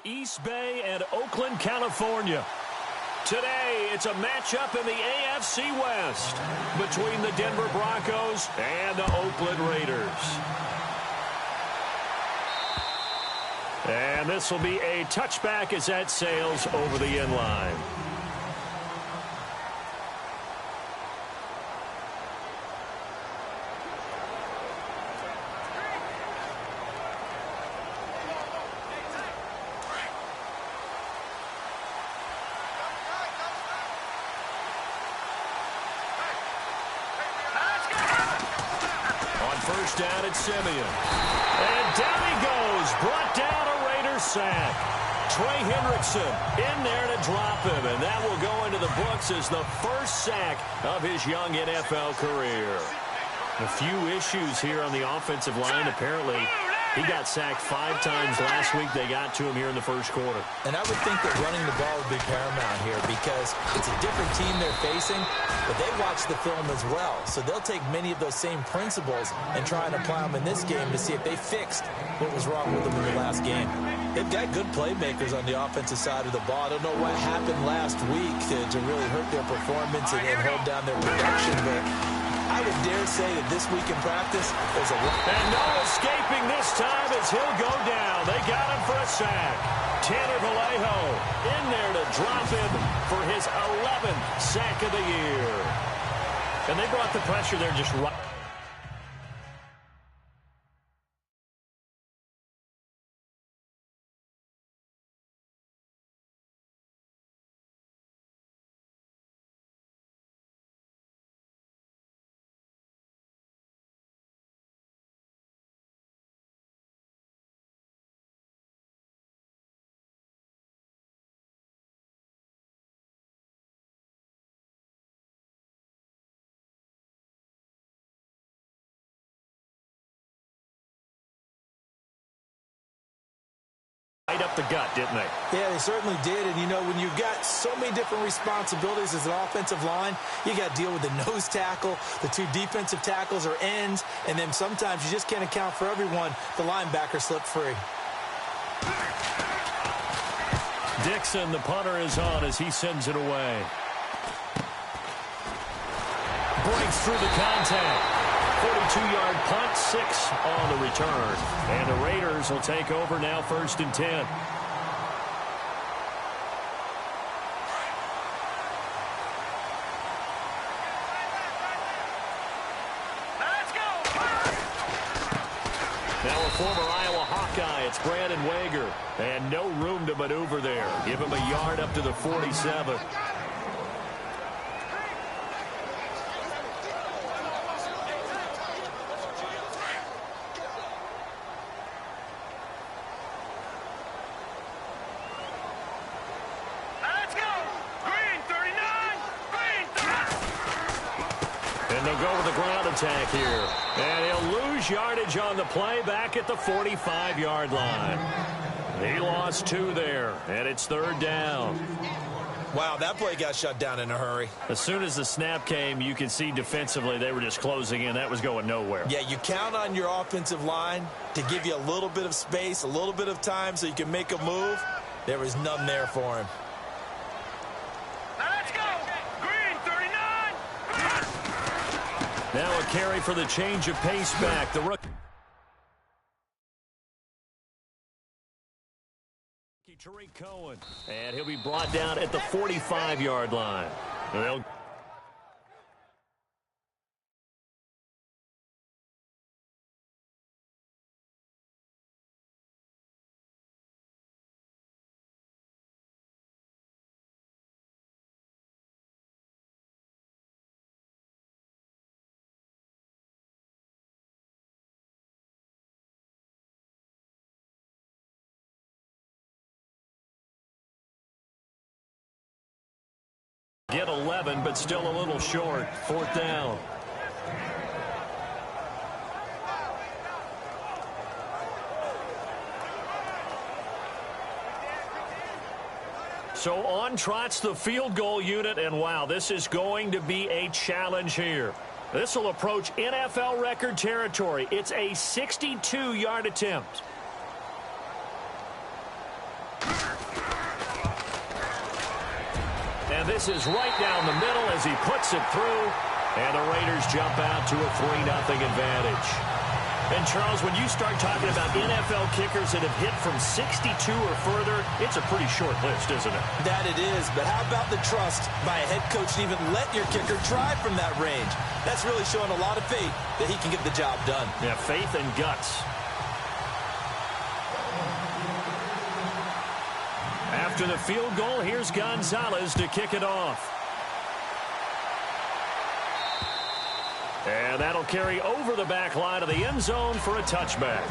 East Bay and Oakland, California. Today, it's a matchup in the AFC West between the Denver Broncos and the Oakland Raiders. And this will be a touchback as that sails over the end line. First down at Simeon. And down he goes. Brought down a Raiders sack. Trey Hendrickson in there to drop him. And that will go into the books as the first sack of his young NFL career. A few issues here on the offensive line. Apparently, he got sacked 5 times last week. They got to him here in the first quarter. And I would think that running the ball would be paramount here because it's a different team they're facing, but they watch the film as well. So they'll take many of those same principles and try and apply them in this game to see if they fixed what was wrong with them in the last game. They've got good playmakers on the offensive side of the ball. I don't know what happened last week to really hurt their performance and hold down their production, but I would dare say that this week in practice, there's a lot. And no escaping this time as he'll go down. They got him for a sack. Tanner Vallejo in there to drop him for his 11th sack of the year. And they brought the pressure there just right. Right up the gut, didn't they? Yeah, they certainly did. And, you know, when you've got so many different responsibilities as an offensive line, you got to deal with the nose tackle, the 2 defensive tackles or ends, and then sometimes you just can't account for everyone. The linebacker slipped free. Dixon, the punter, is on as he sends it away. Breaks through the contact. 42-yard punt, 6 on the return. And the Raiders will take over now, 1st and 10. Let's go! Now a former Iowa Hawkeye, it's Brandon Wager. And no room to maneuver there. Give him a yard up to the 47. Attack here. And he'll lose yardage on the play back at the 45-yard line. He lost 2 there, and it's 3rd down. Wow, that play got shut down in a hurry. As soon as the snap came, you could see defensively they were just closing in. That was going nowhere. Yeah, you count on your offensive line to give you a little bit of space, a little bit of time so you can make a move. There was none there for him. Now a carry for the change of pace back. The rookie Tariq Cohen. And he'll be brought down at the 45-yard line. They'll get 11, but still a little short. 4th down. So on trots the field goal unit, and wow, this is going to be a challenge here. This will approach NFL record territory. It's a 62-yard attempt. And this is right down the middle as he puts it through. And the Raiders jump out to a 3-0 advantage. And, Charles, when you start talking about NFL kickers that have hit from 62 or further, it's a pretty short list, isn't it? That it is, but how about the trust by a head coach to even let your kicker try from that range? That's really showing a lot of faith that he can get the job done. Yeah, faith and guts. After the field goal, here's Gonzalez to kick it off. And that'll carry over the back line of the end zone for a touchback.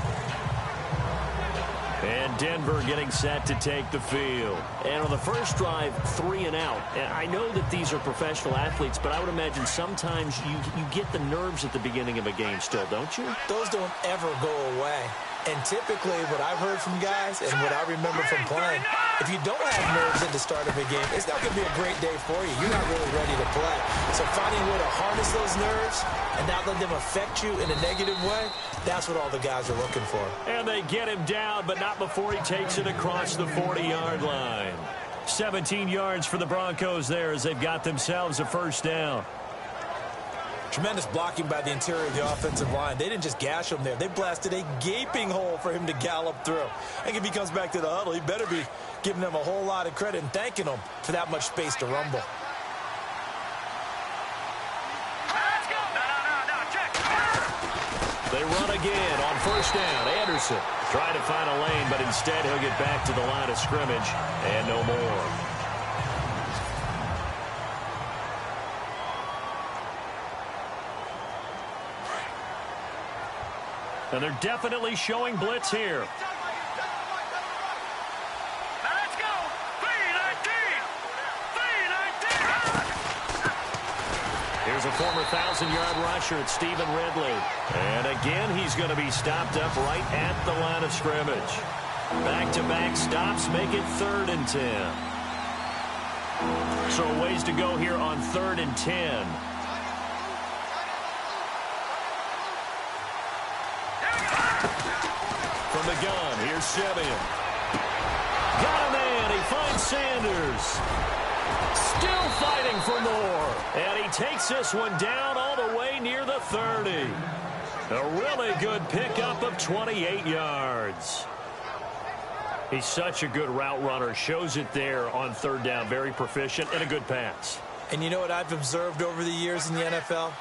And Denver getting set to take the field. And on the first drive, 3 and out. And I know that these are professional athletes, but I would imagine sometimes you get the nerves at the beginning of a game still, don't you? Those don't ever go away. And typically, what I've heard from guys and what I remember from playing, if you don't have nerves at the start of a game, it's not going to be a great day for you. You're not really ready to play. So finding a way to harness those nerves and not let them affect you in a negative way, that's what all the guys are looking for. And they get him down, but not before he takes it across the 40-yard line. 17 yards for the Broncos there as they've got themselves a first down. Tremendous blocking by the interior of the offensive line. They didn't just gash him there. They blasted a gaping hole for him to gallop through. I think if he comes back to the huddle, he better be giving them a whole lot of credit and thanking them for that much space to rumble. Let's go. No, check. They run again on first down. Anderson trying to find a lane, but instead he'll get back to the line of scrimmage and no more. And they're definitely showing blitz here. Let's go. 319. Here's a former 1,000-yard rusher, it's Stephen Ridley. And again, he's going to be stopped up right at the line of scrimmage. Back-to-back stops make it 3rd and 10. So a ways to go here on 3rd and 10. From the gun, here's Simeon. Got a man, he finds Sanders. Still fighting for more. And he takes this one down all the way near the 30. A really good pickup of 28 yards. He's such a good route runner. Shows it there on 3rd down. Very proficient and a good pass. And you know what I've observed over the years in the NFL?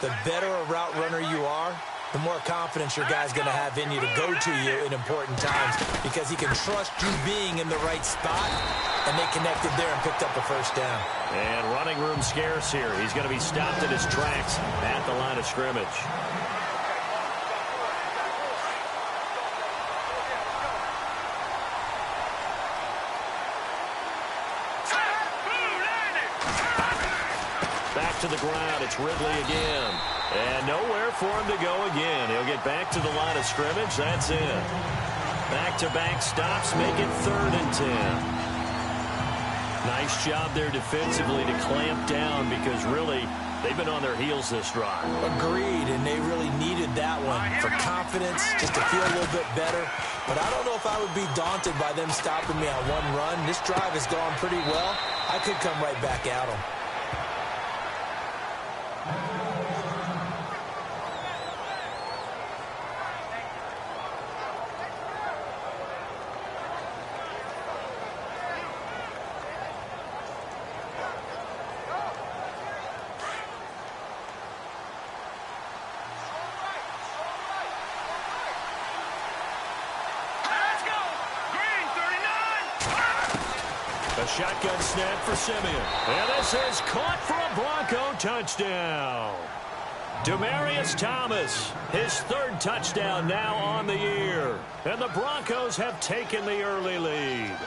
The better a route runner you are, the more confidence your guy's going to have in you to go to you in important times because he can trust you being in the right spot, and they connected there and picked up the first down. And running room scarce here. He's going to be stopped in his tracks at the line of scrimmage. Back to the ground. It's Ridley again. And nowhere for him to go again. He'll get back to the line of scrimmage. That's it. Back-to-back stops make it 3rd and 10. Nice job there defensively to clamp down because really they've been on their heels this drive. Agreed, and they really needed that one for confidence, just to feel a little bit better. But I don't know if I would be daunted by them stopping me on one run. This drive has gone pretty well. I could come right back at them. A shotgun snap for Simeon. And this is caught for a Bronco touchdown. Demaryius Thomas, his 3rd touchdown now on the year. And the Broncos have taken the early lead.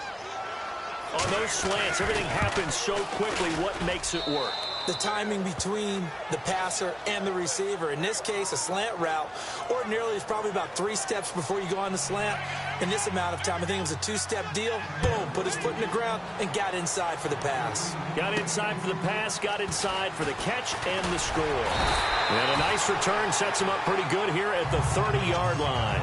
On those slants, everything happens so quickly. What makes it work? The timing between the passer and the receiver. In this case, a slant route ordinarily is probably about 3 steps before you go on the slant. In this amount of time, I think it was a 2-step deal. Boom, put his foot in the ground and got inside for the pass. Got inside for the pass, got inside for the catch and the score. And a nice return sets him up pretty good here at the 30-yard line.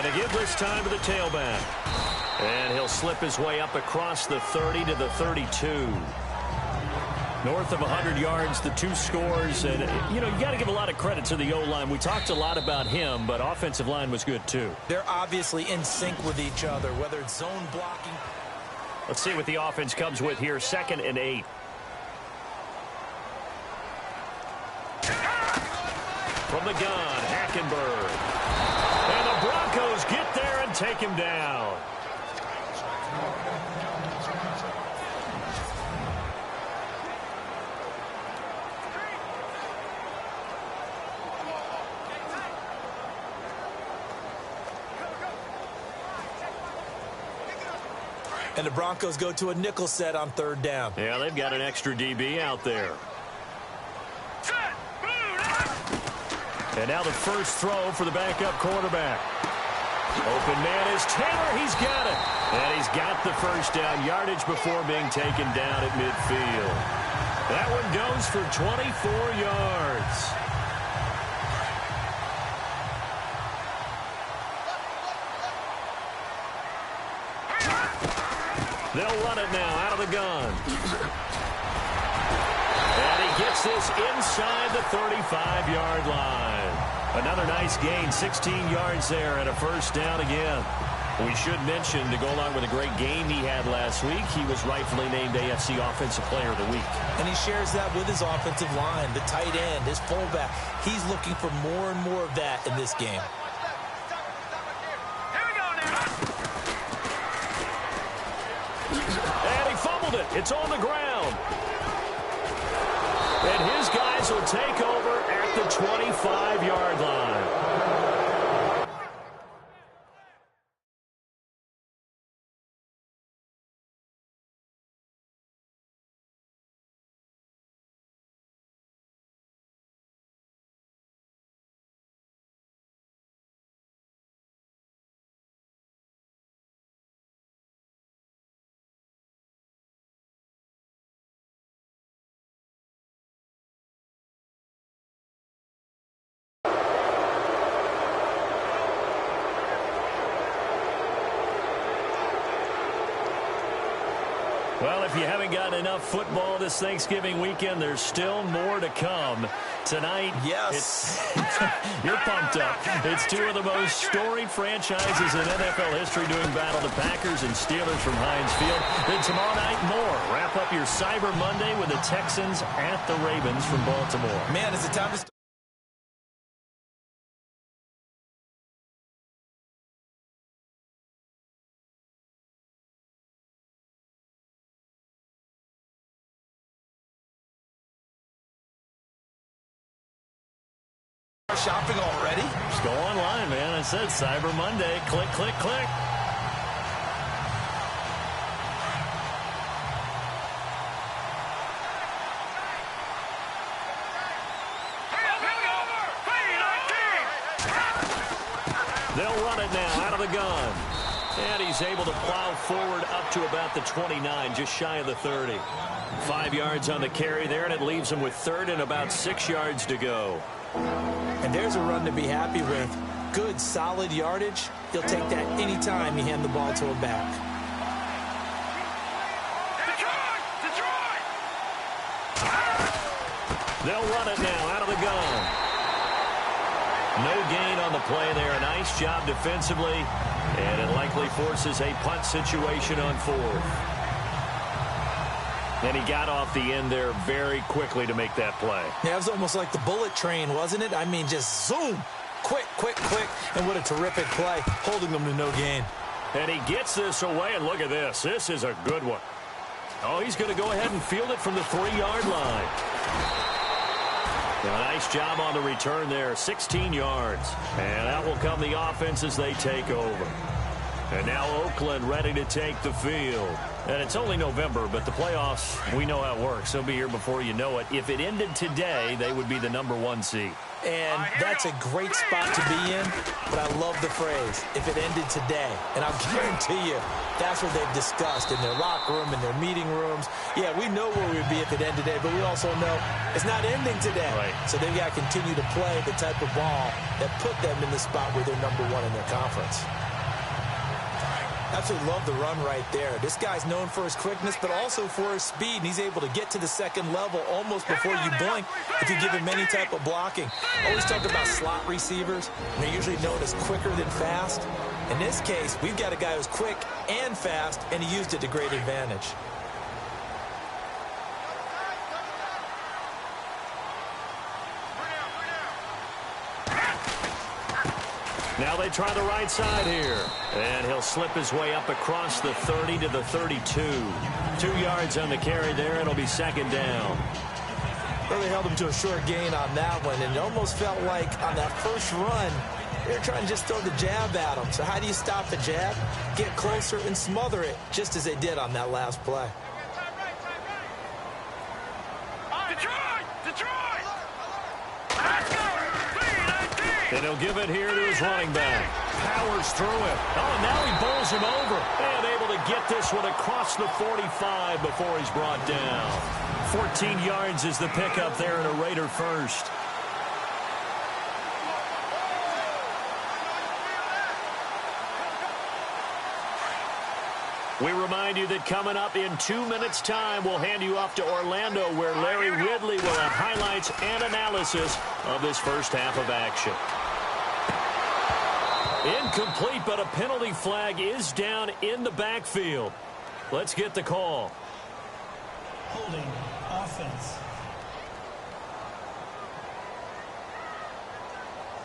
to give this time to the tailback. And he'll slip his way up across the 30 to the 32. North of 100 yards, the 2 scores. And, you know, you got to give a lot of credit to the O-line. We talked a lot about him, but offensive line was good, too. They're obviously in sync with each other, whether it's zone blocking. Let's see what the offense comes with here. 2nd and 8. From the gun, Hackenberg. And the Broncos get there and take him down. And the Broncos go to a nickel set on 3rd down. Yeah, they've got an extra DB out there. And now the first throw for the backup quarterback. Open man is Taylor. He's got it. And he's got the first down yardage before being taken down at midfield. That one goes for 24 yards. They'll run it now out of the gun. And he gets this inside the 35-yard line. Another nice gain, 16 yards there and a first down again. We should mention, to go along with a great game he had last week, he was rightfully named AFC Offensive Player of the Week. And he shares that with his offensive line, the tight end, his fullback. He's looking for more and more of that in this game. And he fumbled it. It's on the ground. And his guys will take over at the 25-yard line. Well, if you haven't gotten enough football this Thanksgiving weekend, there's still more to come. Tonight, yes, you're pumped up. It's 2 of the most storied franchises in NFL history doing battle, the Packers and Steelers from Heinz Field. Then tomorrow night, more. Wrap up your Cyber Monday with the Texans at the Ravens from Baltimore. Man, is it time to start? Shopping already? Just go online, man. I said Cyber Monday. Click, click, click. They'll run it now out of the gun. And he's able to plow forward up to about the 29, just shy of the 30. 5 yards on the carry there, and it leaves him with 3rd and about 6 yards to go. And there's a run to be happy with. Good, solid yardage. He'll take that anytime you hand the ball to him back. They'll run it now out of the gun. No gain on the play there. A nice job defensively. And it likely forces a punt situation on 4th. And he got off the end there very quickly to make that play. Yeah, it was almost like the bullet train, wasn't it? I mean, just zoom. Quick, quick, quick. And what a terrific play, holding them to no gain. And he gets this away, and look at this. This is a good one. Oh, he's going to go ahead and field it from the 3-yard line. A nice job on the return there, 16 yards. And that will come the offense as they take over. And now Oakland ready to take the field. And it's only November, but the playoffs, we know how it works. They'll be here before you know it. If it ended today, they would be the #1 seed. And that's a great spot to be in, but I love the phrase, if it ended today. And I'll guarantee you, that's what they've discussed in their locker room, in their meeting rooms. Yeah, we know where we would be if it ended today, but we also know it's not ending today. Right. So they've got to continue to play the type of ball that put them in the spot where they're #1 in their conference. Absolutely love the run right there. This guy's known for his quickness, but also for his speed. And he's able to get to the second level almost before you blink if you give him any type of blocking. Always talk about slot receivers, and they're usually known as quicker than fast. In this case, we've got a guy who's quick and fast, and he used it to great advantage. Now they try the right side here. And he'll slip his way up across the 30 to the 32. 2 yards on the carry there. It'll be second down. Really held him to a short gain on that one, and it almost felt like on that first run, they were trying to just throw the jab at him. So how do you stop the jab? Get closer and smother it, just as they did on that last play. Detroit! Let's go! And he'll give it here to his running back. Powers through it. Oh, and now he bowls him over. And able to get this one across the 45 before he's brought down. 14 yards is the pickup there and a Raider first. We remind you that coming up in 2 minutes' time, we'll hand you off to Orlando, where Larry Ridley will have highlights and analysis of this first half of action. Incomplete, but a penalty flag is down in the backfield. Let's get the call. Holding offense.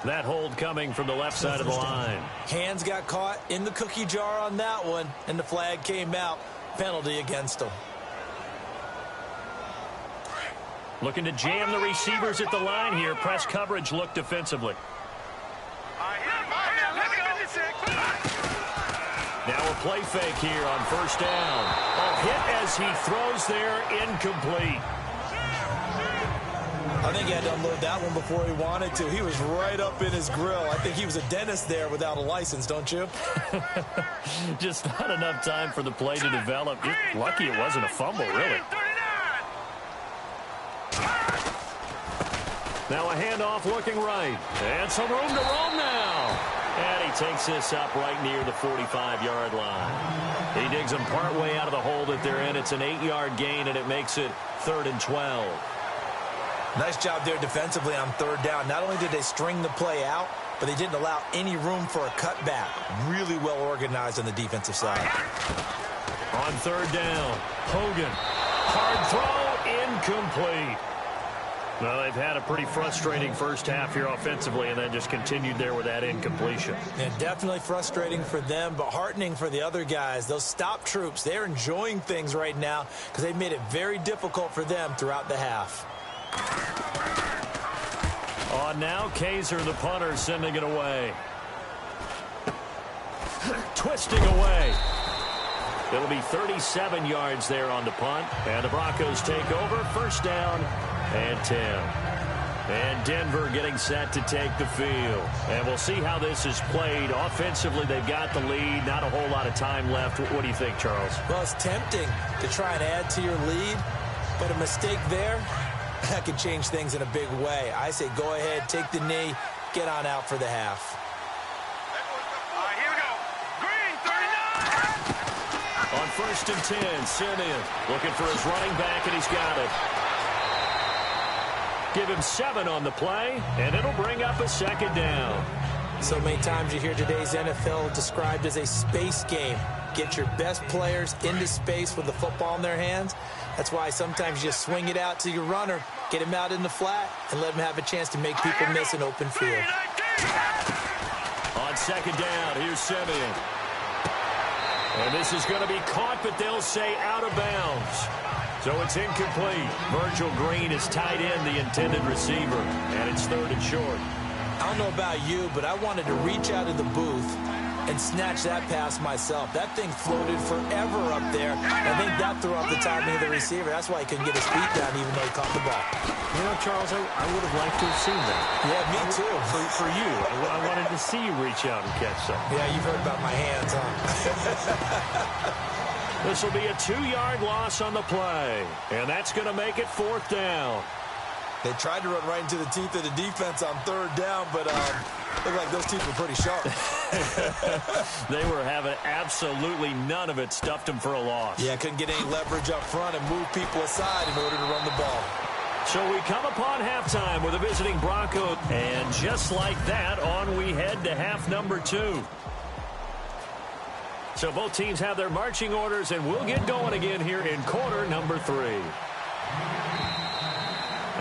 That hold coming from the left side of the line. Hands got caught in the cookie jar on that one, and the flag came out. Penalty against him. Looking to jam the receivers at the line here. Press coverage look defensively. Now a play fake here on first down. A hit as he throws there, incomplete. I think he had to unload that one before he wanted to. He was right up in his grill. I think he was a dentist there without a license, don't you? Just not enough time for the play to develop. Just lucky it wasn't a fumble, really. Now a handoff looking right. And some room to roam now. And he takes this up right near the 45-yard line. He digs them partway out of the hole that they're in. It's an 8-yard gain, and it makes it 3rd and 12. Nice job there defensively on third down. Not only did they string the play out, but they didn't allow any room for a cutback. Really well organized on the defensive side. On third down, Hogan. Hard throw, incomplete. Well, they've had a pretty frustrating first half here offensively, and then just continued there with that incompletion. Yeah, definitely frustrating for them, but heartening for the other guys. Those stop troops, they're enjoying things right now because they've made it very difficult for them throughout the half. On now, Kaiser, the punter, sending it away. Twisting away. It'll be 37 yards there on the punt. And the Broncos take over. First down and 10. And Denver getting set to take the field. And we'll see how this is played. Offensively, they've got the lead. Not a whole lot of time left. What do you think, Charles? Well, it's tempting to try and add to your lead, but a mistake there, that could change things in a big way. I say go ahead, take the knee, get on out for the half. Here we go. Green, 39. On 1st and 10, Simeon looking for his running back, and he's got it. Give him 7 on the play, and it'll bring up a second down. So many times you hear today's NFL described as a space game. Get your best players into space with the football in their hands. That's why sometimes you swing it out to your runner, get him out in the flat, and let him have a chance to make people miss an open field. On second down, here's Simeon. And this is going to be caught, but they'll say out of bounds. So it's incomplete. Virgil Green is tied in, the intended receiver, and it's 3rd and short. I don't know about you, but I wanted to reach out of the booth and snatch that pass myself. That thing floated forever up there. I think that threw off the timing of the receiver. That's why he couldn't get his feet down even though he caught the ball. You know, Charles, I would have liked to have seen that. Yeah, me too. For you. I wanted to see you reach out and catch something. Yeah, you've heard about my hands, huh? This will be a 2-yard loss on the play, and that's going to make it 4th down. They tried to run right into the teeth of the defense on 3rd down, but looked like those teeth were pretty sharp. They were having absolutely none of it, stuffed them for a loss. Yeah, couldn't get any leverage up front and move people aside in order to run the ball. So we come upon halftime with the visiting Broncos, and just like that, on we head to half number 2. So both teams have their marching orders, and we'll get going again here in quarter number 3.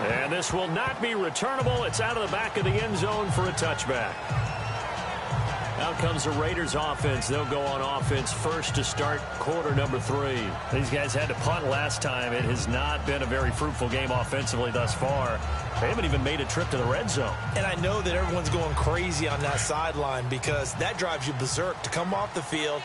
And this will not be returnable. It's out of the back of the end zone for a touchback. Out comes the Raiders offense. They'll go on offense first to start quarter number 3. These guys had to punt last time. It has not been a very fruitful game offensively thus far. They haven't even made a trip to the red zone. And I know that everyone's going crazy on that sideline because that drives you berserk to come off the field,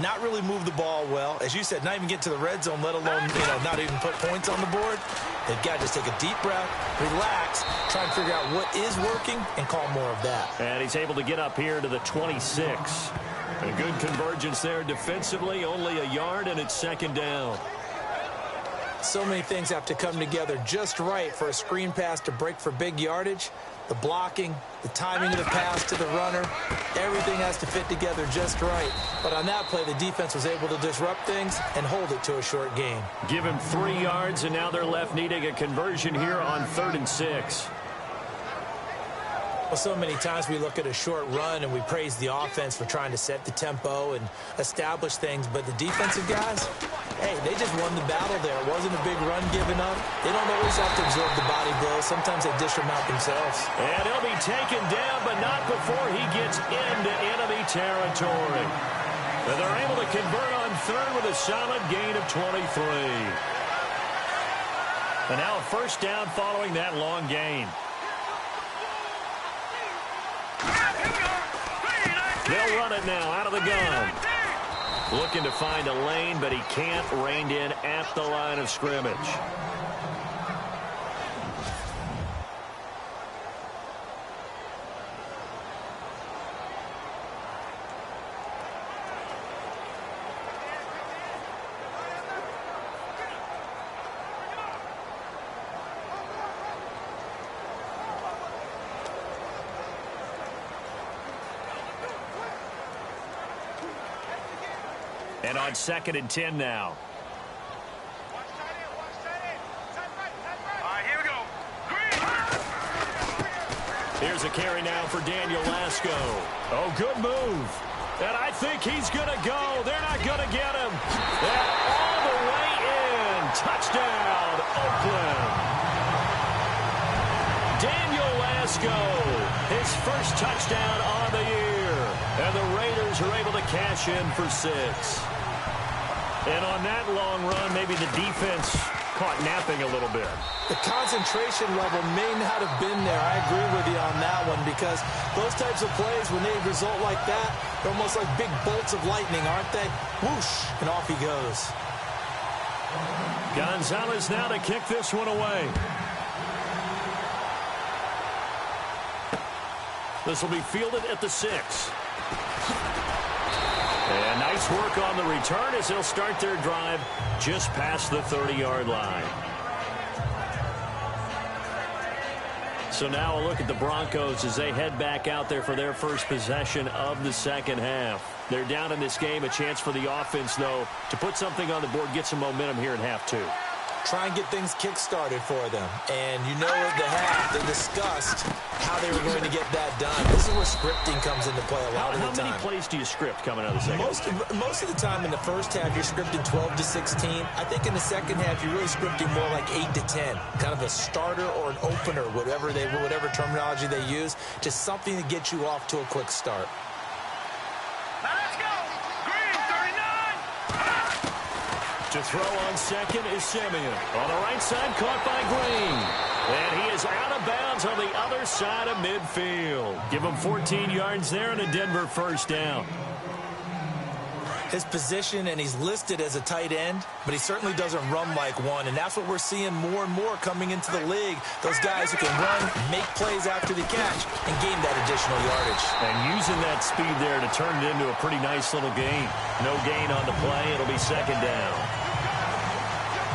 not really move the ball well. As you said, not even get to the red zone, let alone, not even put points on the board. They've got to just take a deep breath, relax, try and figure out what is working, and call more of that. And he's able to get up here to the 26. A good convergence there defensively, only a yard, and it's 2nd down. So many things have to come together just right for a screen pass to break for big yardage. The blocking, the timing of the pass to the runner, everything has to fit together just right. But on that play, the defense was able to disrupt things and hold it to a short gain. Give him 3 yards, and now they're left needing a conversion here on 3rd and 6. Well, so many times we look at a short run and we praise the offense for trying to set the tempo and establish things, but the defensive guys, hey, they just won the battle there. It wasn't a big run given up. They don't always have to absorb the body blows. Sometimes they dish them out themselves. And he'll be taken down, but not before he gets into enemy territory. And they're able to convert on 3rd with a solid gain of 23. And now a 1st down following that long gain. They'll run it now out of the gun. Looking to find a lane, but he can't. Reined in at the line of scrimmage. And on 2nd and 10 now. Here we go. Here's a carry now for Daniel Lasco. Oh, good move. And I think he's going to go. They're not going to get him. And all the way in. Touchdown, Oakland. Daniel Lasco, his first touchdown on the year. And the Raiders are able to cash in for 6. And on that long run, maybe the defense caught napping a little bit. The concentration level may not have been there. I agree with you on that one because those types of plays, when they result like that, they're almost like big bolts of lightning, aren't they? Whoosh, and off he goes. Gonzalez now to kick this one away. This will be fielded at the 6. And nice work on the return as they'll start their drive just past the 30-yard line. So now a look at the Broncos as they head back out there for their first possession of the 2nd half. They're down in this game. A chance for the offense, though, to put something on the board, get some momentum here in half 2. Try and get things kick-started for them. And you know at the half, they discussed how they were going to get that done. This is where scripting comes into play a lot of the time. How many plays do you script coming out of the second half? Most of the time in the first half, you're scripting 12 to 16. I think in the second half, you're really scripting more like 8 to 10. Kind of a starter or an opener, whatever terminology they use. Just something to get you off to a quick start. Let's go. Green, 39. To throw on 2nd is Simeon. On the right side, caught by Green. And he is out of bounds on the other side of midfield. Give him 14 yards there and a Denver 1st down. his position, and he's listed as a tight end, but he certainly doesn't run like one, and that's what we're seeing more and more coming into the league. Those guys who can run, make plays after the catch, and gain that additional yardage. And using that speed there to turn it into a pretty nice little gain. No gain on the play. It'll be second down.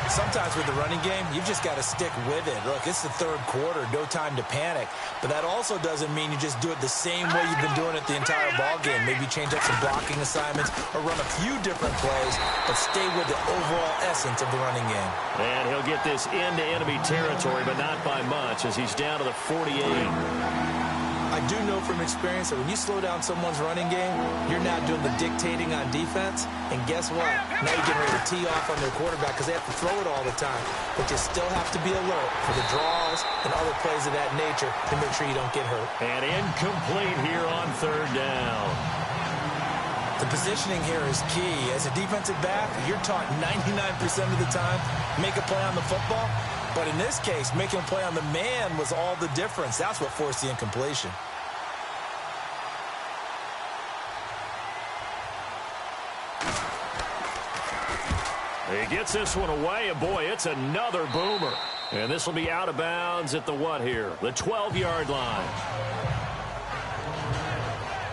Sometimes with the running game, you've just got to stick with it. Look, it's the third quarter, no time to panic. But that also doesn't mean you just do it the same way you've been doing it the entire ball game. Maybe change up some blocking assignments or run a few different plays, but stay with the overall essence of the running game. And he'll get this into enemy territory, but not by much, as he's down to the 48. I do know from experience that when you slow down someone's running game, you're now doing the dictating on defense. And guess what? Now you're getting ready to tee off on their quarterback because they have to throw it all the time. But you still have to be alert for the draws and other plays of that nature to make sure you don't get hurt. And incomplete here on third down. The positioning here is key. As a defensive back, you're taught 99% of the time, make a play on the football. But in this case, making a play on the man was all the difference. That's what forced the incompletion. He gets this one away, and boy, it's another boomer. And this will be out of bounds at the what here? The 12-yard line.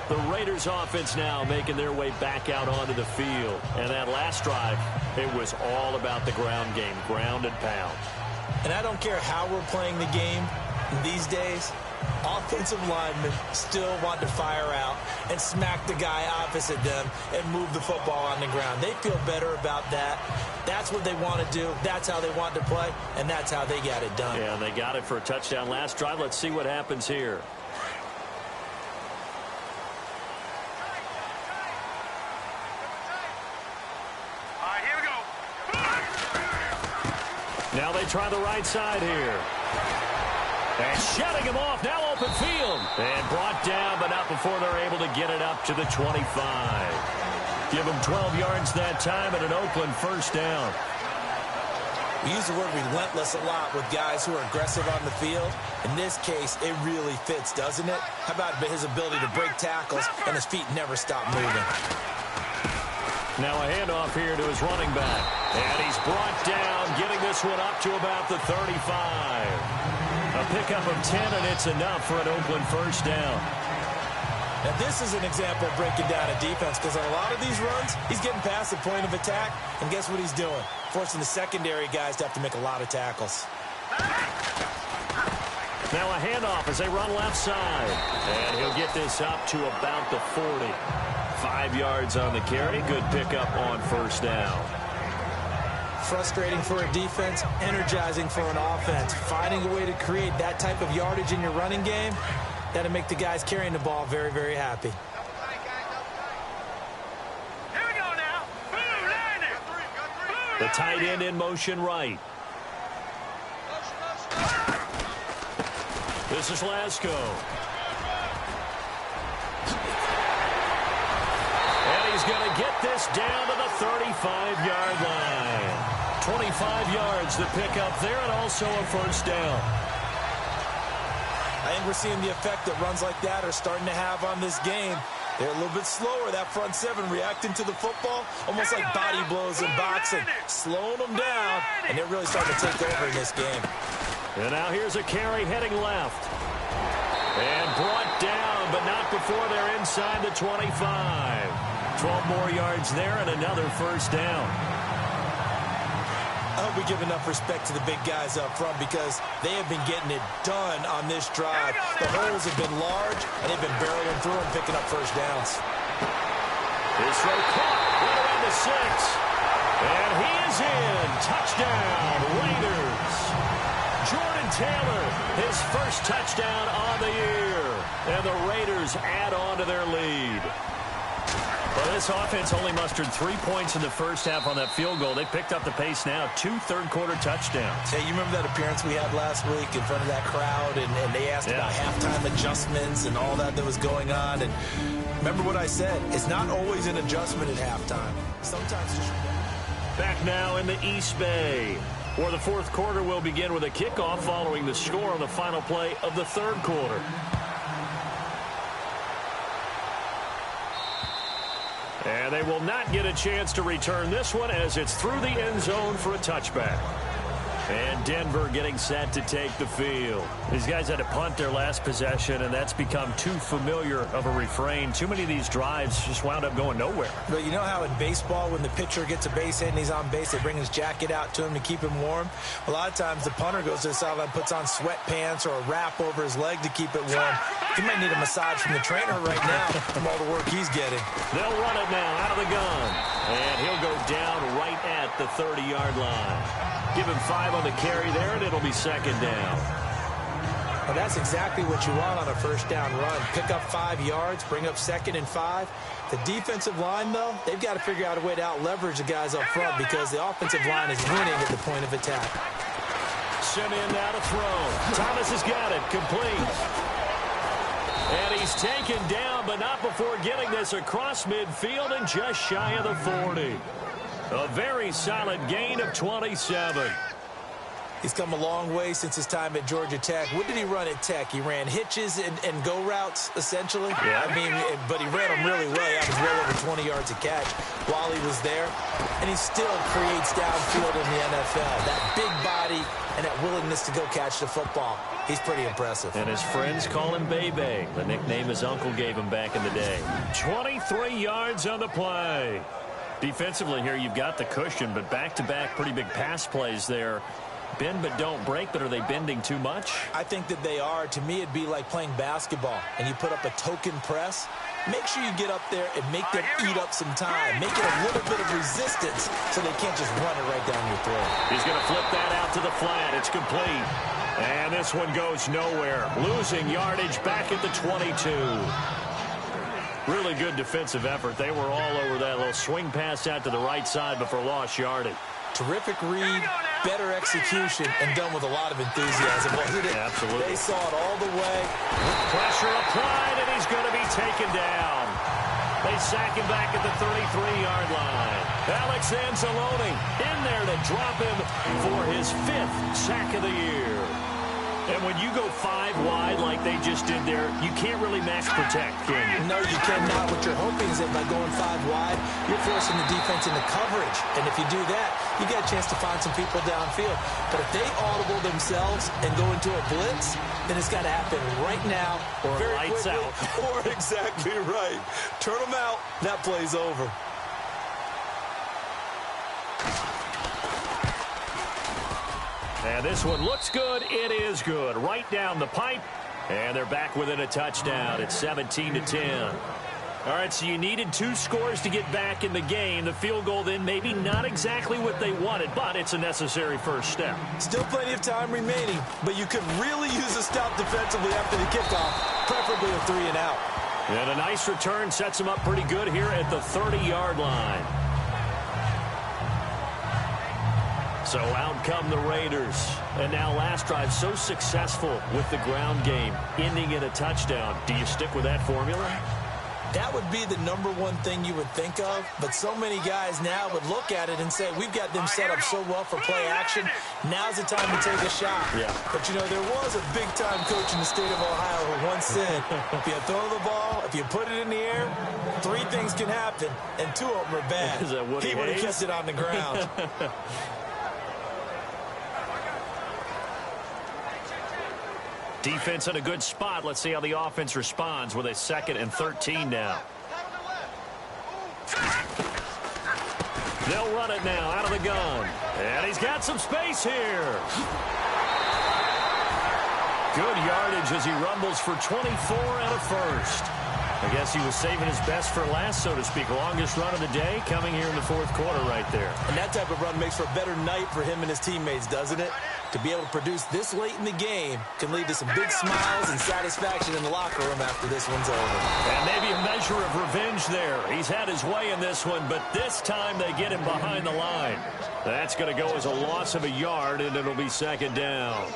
The Raiders offense now making their way back out onto the field. And that last drive, it was all about the ground game, ground and pound. And I don't care how we're playing the game these days, offensive linemen still want to fire out and smack the guy opposite them and move the football on the ground. They feel better about that. That's what they want to do. That's how they want to play, and that's how they got it done. Yeah, they got it for a touchdown last drive. Let's see what happens here. Now they try the right side here. And shutting him off, now open field. And brought down, but not before they're able to get it up to the 25. Give him 12 yards that time and an Oakland first down. We use the word relentless a lot with guys who are aggressive on the field. In this case, it really fits, doesn't it? How about his ability to break tackles and his feet never stop moving? Now a handoff here to his running back. And he's brought down, getting this one up to about the 35. A pickup of 10, and it's enough for an Oakland first down. Now this is an example of breaking down a defense, because on a lot of these runs, he's getting past the point of attack, and guess what he's doing? Forcing the secondary guys to have to make a lot of tackles. Now a handoff as they run left side. And he'll get this up to about the 40. 5 yards on the carry. Good pickup on first down. Frustrating for a defense, energizing for an offense. Finding a way to create that type of yardage in your running game, that'll make the guys carrying the ball very, very happy. Here we go now. Boom, line it. The tight end in motion right. This is Lasco. And he's going to get this down to the 35-yard line. 25 yards to pick up there, and also a first down. I think we're seeing the effect that runs like that are starting to have on this game. They're a little bit slower, that front seven, reacting to the football, almost like body blows in boxing, slowing them down, and they're really starting to take over in this game. And now here's a carry heading left. And brought down, but not before they're inside the 25. 12 more yards there and another first down. I hope we give enough respect to the big guys up front, because they have been getting it done on this drive. The holes have been large, and they've been barreling through and picking up first downs. His throw caught right around the 6. And he is in. Touchdown, Raiders. Jordan Taylor, his first touchdown on the year. And the Raiders add on to their lead. Well, this offense only mustered 3 points in the first half on that field goal. They picked up the pace now. 2 third-quarter touchdowns. Hey, you remember that appearance we had last week in front of that crowd, and they asked about halftime adjustments and all that was going on. And remember what I said. It's not always an adjustment at halftime. Sometimes just... Back now in the East Bay, where the fourth quarter will begin with a kickoff following the score on the final play of the third quarter. And And they will not get a chance to return this one as it's through the end zone for a touchback. And Denver getting set to take the field. These guys had to punt their last possession, and that's become too familiar of a refrain. Too many of these drives just wound up going nowhere. But you know how in baseball, when the pitcher gets a base hit and he's on base, they bring his jacket out to him to keep him warm? A lot of times the punter goes to the sideline, puts on sweatpants or a wrap over his leg to keep it warm. He might need a massage from the trainer right now from all the work he's getting. They'll run it now out of the gun. And he'll go down right at the 30-yard line. Give him 5 on the carry there, and it'll be second down. Well, that's exactly what you want on a first down run. Pick up 5 yards, bring up 2nd and 5. The defensive line, though, they've got to figure out a way to out-leverage the guys up front because the offensive line is winning at the point of attack. Simeon now to throw. Thomas has got it. Complete. And he's taken down, but not before getting this across midfield and just shy of the 40. A very solid gain of 27. He's come a long way since his time at Georgia Tech. What did he run at Tech? He ran hitches and go routes, essentially. Yeah. I mean, but he ran them really well. He averaged well over 20 yards a catch while he was there. And he still creates downfield in the NFL. That big body and that willingness to go catch the football. He's pretty impressive. And his friends call him Bebe, the nickname his uncle gave him back in the day. 23 yards on the play. Defensively here, you've got the cushion, but back-to-back pretty big pass plays there. Bend but don't break, but are they bending too much? I think that they are. To me, it'd be like playing basketball, and you put up a token press. Make sure you get up there and make them eat up some time. Make it a little bit of resistance so they can't just run it right down your throat. He's going to flip that out to the flat. It's complete. And this one goes nowhere. Losing yardage back at the 22. Really good defensive effort. They were all over that little swing pass out to the right side before lost yardage. Terrific read, better execution, and done with a lot of enthusiasm, wasn't it? Yeah, absolutely. They saw it all the way. Pressure applied, and he's going to be taken down. They sack him back at the 33-yard line. Alex Anzalone in there to drop him for his 5th sack of the year. And when you go 5 wide like they just did there, you can't really max protect, can you? No, you cannot. What you're hoping is that by going 5 wide, you're forcing the defense into coverage. And if you do that, you get a chance to find some people downfield. But if they audible themselves and go into a blitz, then it's got to happen right now. Or very lights quickly. out. Or exactly right. Turn them out. That play's over. And this one looks good. It is good. Right down the pipe. And they're back within a touchdown. It's 17-10. All right, so you needed 2 scores to get back in the game. The field goal then maybe not exactly what they wanted, but it's a necessary first step. Still plenty of time remaining, but you could really use a stop defensively after the kickoff, preferably a 3 and out. And a nice return sets them up pretty good here at the 30-yard line. So out come the Raiders. And now last drive so successful with the ground game, ending in a touchdown. Do you stick with that formula? That would be the #1 thing you would think of, but so many guys now would look at it and say, we've got them set up so well for play action, now's the time to take a shot. Yeah. But, you know, there was a big-time coach in the state of Ohio who once said, if you throw the ball, if you put it in the air, 3 things can happen, and 2 of them are bad. Is that Woody He would have Hayes? kept it on the ground. Defense in a good spot. Let's see how the offense responds with a 2nd and 13 now. They'll run it now out of the gun. And he's got some space here. Good yardage as he rumbles for 24 and a first. I guess he was saving his best for last, so to speak. Longest run of the day coming here in the 4th quarter right there. And that type of run makes for a better night for him and his teammates, doesn't it? To be able to produce this late in the game can lead to some big smiles and satisfaction in the locker room after this one's over. And maybe a measure of revenge there. He's had his way in this one, but this time they get him behind the line. That's going to go as a loss of a yard, and it'll be 2nd down.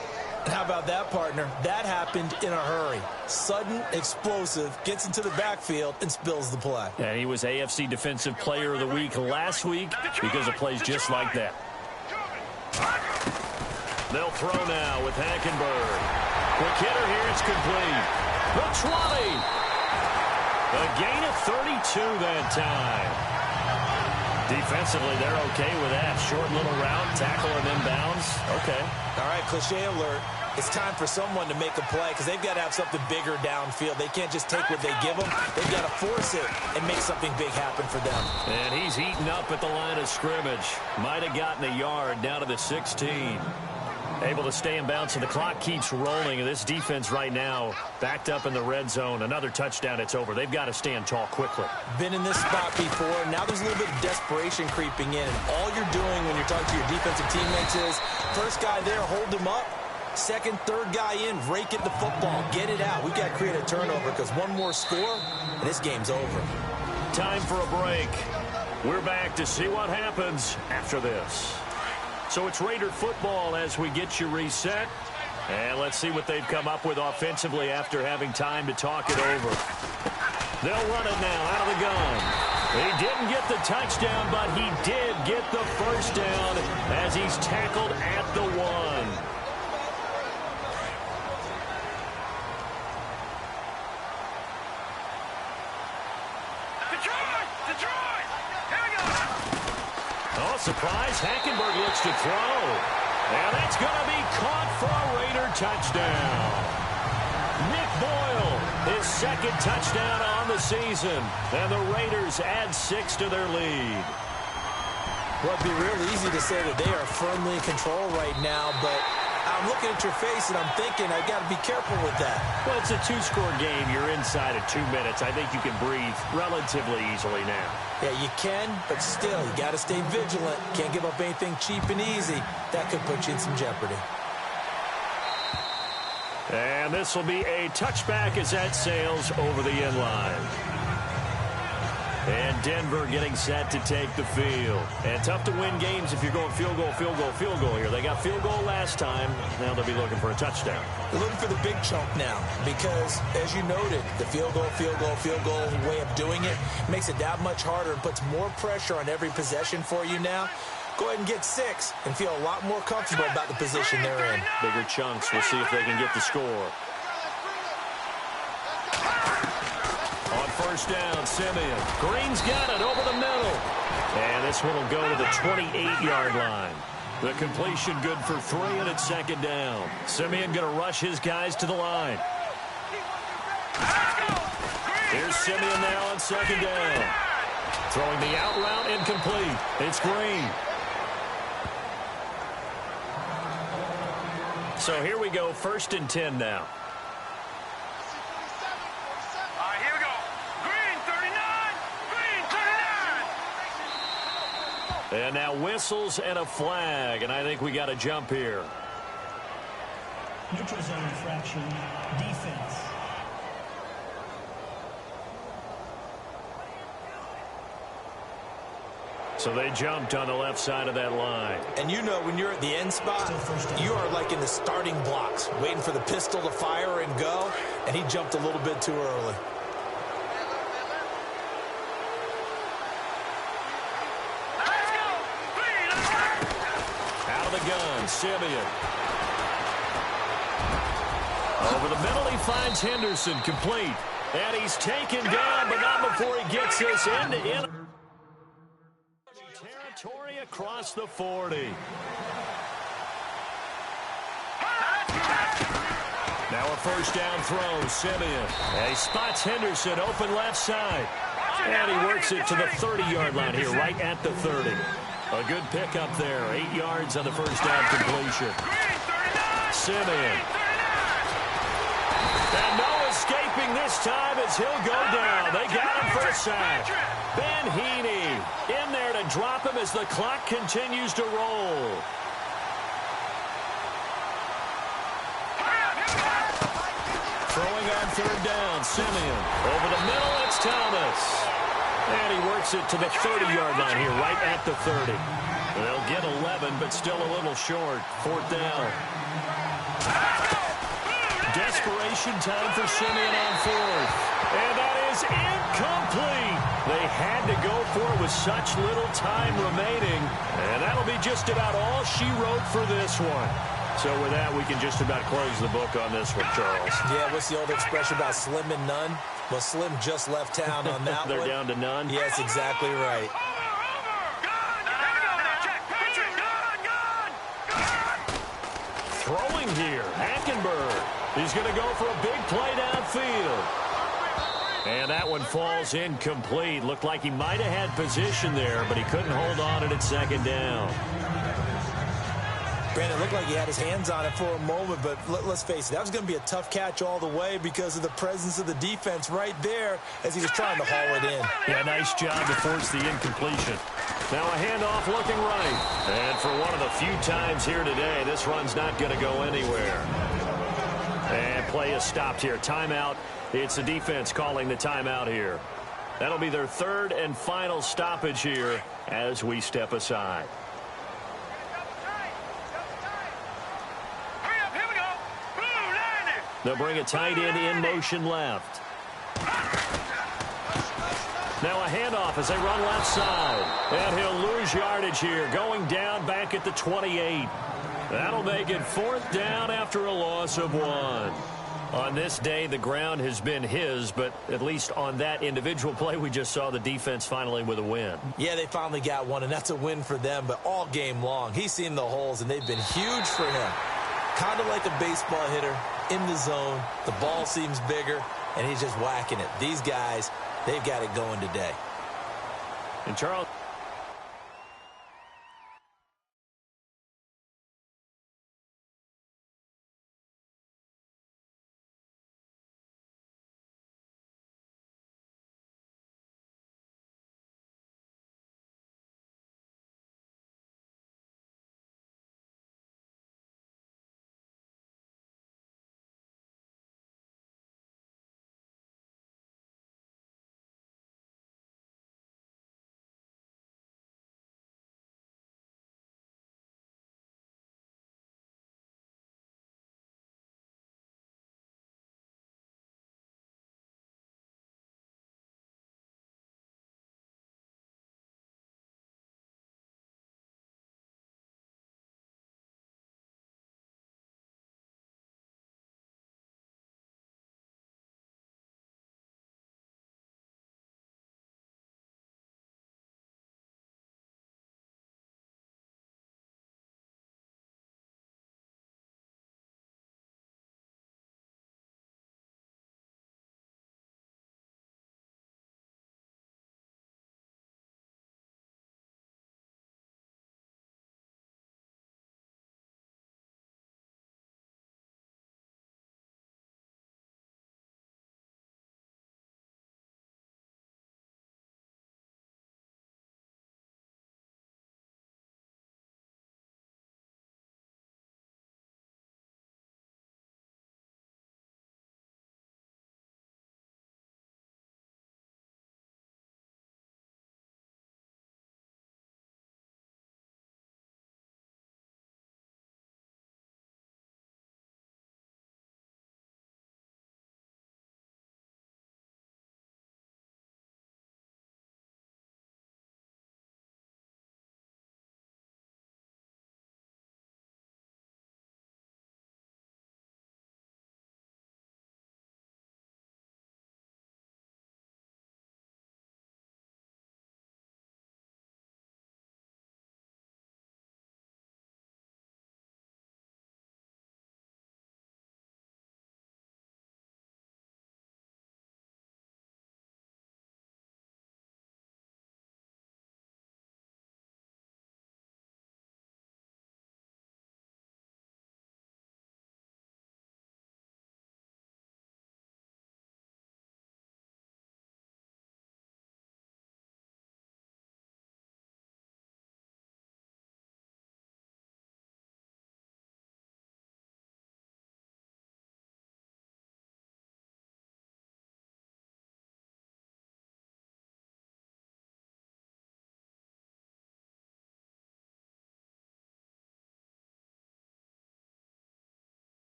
How about that, partner? That happened in a hurry. Sudden, explosive, gets into the backfield, and spills the play. And he was AFC Defensive Player of the Week last week because of plays just like that. They'll throw now with Hackenberg. Quick hitter here, it's complete. The 20. A gain of 32 that time. Defensively, they're okay with that. Short little route, tackle and inbounds. Okay. All right, cliche alert. It's time for someone to make a play because they've got to have something bigger downfield. They can't just take what they give them. They've got to force it and make something big happen for them. And he's heating up at the line of scrimmage. Might have gotten a yard down to the 16. Able to stay in bounds, and the clock keeps rolling. And this defense right now backed up in the red zone. Another touchdown, it's over. They've got to stand tall quickly. Been in this spot before. Now there's a little bit of desperation creeping in. And all you're doing when you're talking to your defensive teammates is first guy there, hold him up. Second, third guy in, rake it the football. Get it out. We've got to create a turnover because one more score, and this game's over. Time for a break. We're back to see what happens after this. So it's Raider football as we get you reset. And let's see what they've come up with offensively after having time to talk it over. They'll run it now out of the gun. He didn't get the touchdown, but he did get the first down as he's tackled at the 1. Oh, surprise. Hackenberg looks to throw. And that's going to be caught for a Raider touchdown. Nick Boyle, his second touchdown on the season. And the Raiders add 6 to their lead. Well, it'd be real easy to say that they are firmly in control right now, but I'm looking at your face and I'm thinking I've got to be careful with that. Well, it's a 2-score game. You're inside of 2 minutes. I think you can breathe relatively easily now. Yeah, you can, but still, you got to stay vigilant. Can't give up anything cheap and easy. That could put you in some jeopardy. And this will be a touchback as that sails over the end line. And Denver getting set to take the field. And tough to win games if you're going field goal, field goal, field goal here. They got field goal last time. Now they'll be looking for a touchdown. They're looking for the big chunk now because, as you noted, the field goal way of doing it makes it that much harder and puts more pressure on every possession for you now. Go ahead and get 6 and feel a lot more comfortable about the position they're in. Bigger chunks. We'll see if they can get the score. On first down, Simeon. Green's got it over the middle. And this one will go to the 28-yard line. The completion good for 3, and it's second down. Simeon going to rush his guys to the line. Here's Simeon now on second down. Throwing the out route incomplete. It's Green. So here we go, 1st and 10 now. And now whistles and a flag, and I think we got a jump here. Neutral zone infraction, defense. So they jumped on the left side of that line. And you know when you're at the end spot, you are like in the starting blocks, waiting for the pistol to fire and go, and he jumped a little bit too early. Gun, Simeon. Over the middle, he finds Henderson, complete. And he's taken down, but not before he gets this end-to-end. Territory across the 40. Now a first down throw, Simeon. And he spots Henderson, open left side. And he works it to the 30-yard line here, right at the 30. A good pickup there. 8 yards on the first down completion. Simeon. And no escaping this time as he'll go down. They got him for a sack. Ben Heaney in there to drop him as the clock continues to roll. Throwing on third down, Simeon. Over the middle, it's Thomas. And he works it to the 30-yard line here, right at the 30. They'll get 11, but still a little short. 4th down. Desperation time for Simeon on 4th. And that is incomplete. They had to go for it with such little time remaining. And that'll be just about all she wrote for this one. So with that, we can just about close the book on this one, Charles. Yeah, what's the old expression about slim and none? Well, Slim just left town on that They're one. down to none? Yes, exactly right. running here. Hackenberg. He's going to go for a big play downfield. And that one falls incomplete. Looked like he might have had position there, but he couldn't hold on at second down. Brandon, it looked like he had his hands on it for a moment, but let's face it, that was going to be a tough catch all the way because of the presence of the defense right there as he was trying to haul it in. Yeah, nice job to force the incompletion. Now a handoff looking right. And for one of the few times here today, this run's not going to go anywhere. And play is stopped here. Timeout. It's the defense calling the timeout here. That'll be their third and final stoppage here as we step aside. They'll bring a tight end in motion left. Now a handoff as they run left side. And he'll lose yardage here, going down back at the 28. That'll make it 4th down after a loss of 1. On this day, the ground has been his, but at least on that individual play, we just saw the defense finally with a win. Yeah, they finally got one, and that's a win for them, but all game long, he's seen the holes, and they've been huge for him. Kind of like a baseball hitter in the zone. The ball seems bigger, and he's just whacking it. These guys, they've got it going today. And Charles...